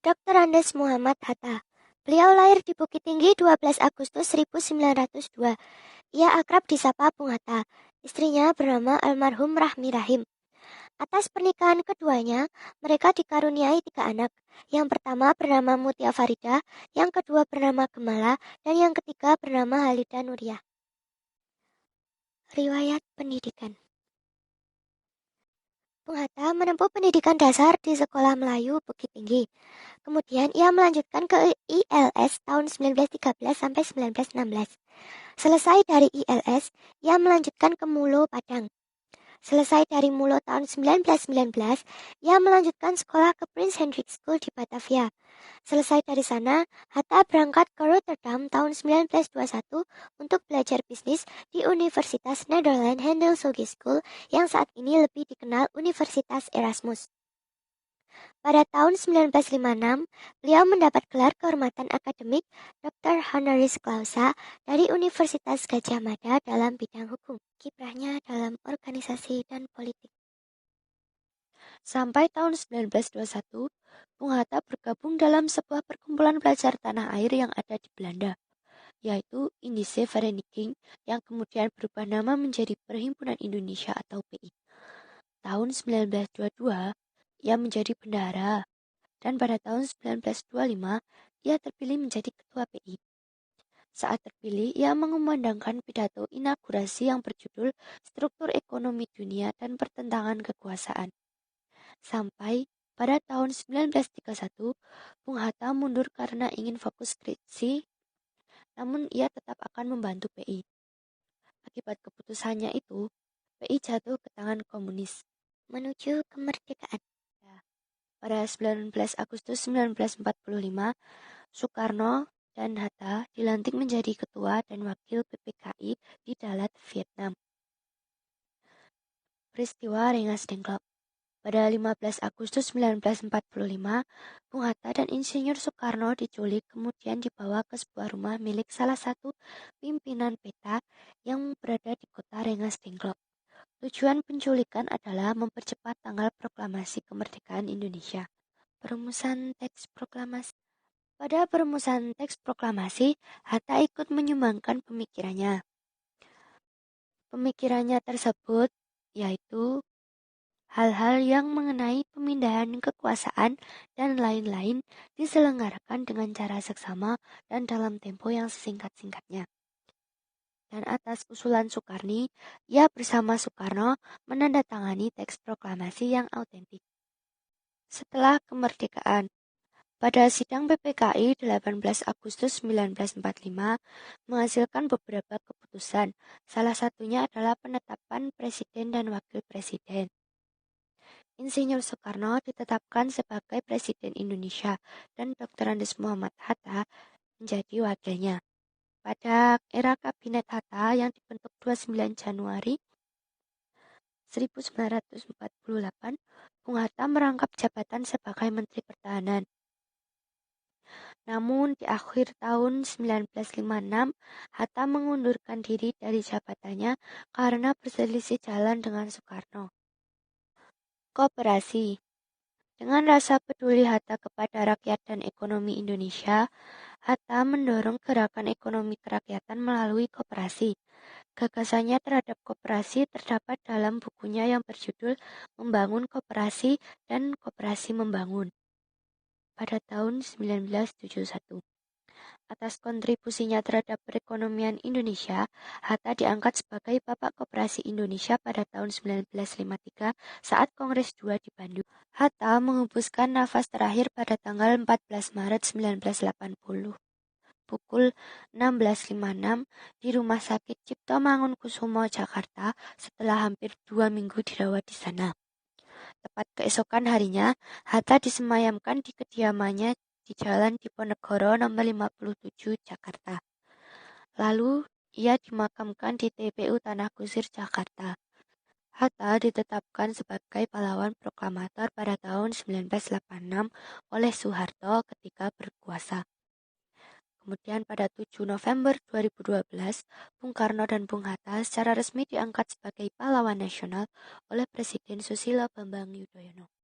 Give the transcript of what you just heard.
Dr. Andes Muhammad Hatta. Beliau lahir di Bukit Tinggi 12 Agustus 1902. Ia akrab disapa Bung Hatta. Istrinya bernama almarhum Rahmi Rahim. Atas pernikahan keduanya, mereka dikaruniai 3 anak. Yang pertama bernama Mutia Farida, yang kedua bernama Gemala, dan yang ketiga bernama Halida Nuriyah. Riwayat pendidikan. Bung Hatta menempuh pendidikan dasar di Sekolah Melayu Bukit Tinggi. Kemudian ia melanjutkan ke ILS tahun 1913 sampai 1916. Selesai dari ILS, ia melanjutkan ke Mulo Padang. Selesai dari Mulo tahun 1919, ia melanjutkan sekolah ke Prince Hendrik School di Batavia. Selesai dari sana, Hatta berangkat ke Rotterdam tahun 1921 untuk belajar bisnis di Universitas Netherlands Handel Hogeschool yang saat ini lebih dikenal Universitas Erasmus. Pada tahun 1956, beliau mendapat gelar kehormatan akademik Dr. Honoris Clausa dari Universitas Gadjah Mada dalam bidang hukum. Kiprahnya dalam organisasi dan politik. Sampai tahun 1921, Bung Hatta bergabung dalam sebuah perkumpulan pelajar tanah air yang ada di Belanda, yaitu Indische Vereniging yang kemudian berubah nama menjadi Perhimpunan Indonesia atau PI. Tahun 1922, ia menjadi bendahara, dan pada tahun 1925, ia terpilih menjadi ketua PI. Saat terpilih, ia mengumandangkan pidato inaugurasi yang berjudul Struktur Ekonomi Dunia dan Pertentangan Kekuasaan. Sampai pada tahun 1931, Bung Hatta mundur karena ingin fokus skripsi, namun ia tetap akan membantu PI. Akibat keputusannya itu, PI jatuh ke tangan komunis. Menuju kemerdekaan. Pada 19 Agustus 1945, Soekarno dan Hatta dilantik menjadi ketua dan wakil PPKI di Dalat, Vietnam. Peristiwa Rengas Dengklok. Pada 15 Agustus 1945, Bung Hatta dan Insinyur Soekarno diculik kemudian dibawa ke sebuah rumah milik salah satu pimpinan PETA yang berada di kota Rengas Dengklok. Tujuan penculikan adalah mempercepat tanggal proklamasi kemerdekaan Indonesia. Perumusan teks proklamasi. Pada perumusan teks proklamasi, Hatta ikut menyumbangkan pemikirannya. Pemikirannya tersebut yaitu hal-hal yang mengenai pemindahan kekuasaan dan lain-lain diselenggarakan dengan cara seksama dan dalam tempo yang sesingkat-singkatnya. Dan atas usulan Soekarni, ia bersama Soekarno menandatangani teks proklamasi yang autentik. Setelah kemerdekaan, pada sidang PPKI 18 Agustus 1945 menghasilkan beberapa keputusan, salah satunya adalah penetapan Presiden dan Wakil Presiden. Insinyur Soekarno ditetapkan sebagai Presiden Indonesia dan Dr. Andes Muhammad Hatta menjadi wakilnya. Pada era Kabinet Hatta yang dibentuk 29 Januari 1948, Bung Hatta merangkap jabatan sebagai Menteri Pertahanan. Namun di akhir tahun 1956, Hatta mengundurkan diri dari jabatannya karena berselisih jalan dengan Soekarno. Koperasi. Dengan rasa peduli Hatta kepada rakyat dan ekonomi Indonesia, Hatta mendorong gerakan ekonomi kerakyatan melalui koperasi. Gagasannya terhadap koperasi terdapat dalam bukunya yang berjudul Membangun Koperasi dan Koperasi Membangun pada tahun 1971. Atas kontribusinya terhadap perekonomian Indonesia, Hatta diangkat sebagai Bapak Koperasi Indonesia pada tahun 1953 saat Kongres II di Bandung. Hatta menghembuskan nafas terakhir pada tanggal 14 Maret 1980. Pukul 16.56 di Rumah Sakit Cipto Mangunkusumo, Jakarta setelah hampir 2 minggu dirawat di sana. Tepat keesokan harinya, Hatta disemayamkan di kediamannya di Jalan Diponegoro nomor 57 Jakarta. Lalu ia dimakamkan di TPU Tanah Kusir Jakarta. Hatta ditetapkan sebagai pahlawan proklamator pada tahun 1986 oleh Soeharto ketika berkuasa. Kemudian pada 7 November 2012, Bung Karno dan Bung Hatta secara resmi diangkat sebagai pahlawan nasional oleh Presiden Susilo Bambang Yudhoyono.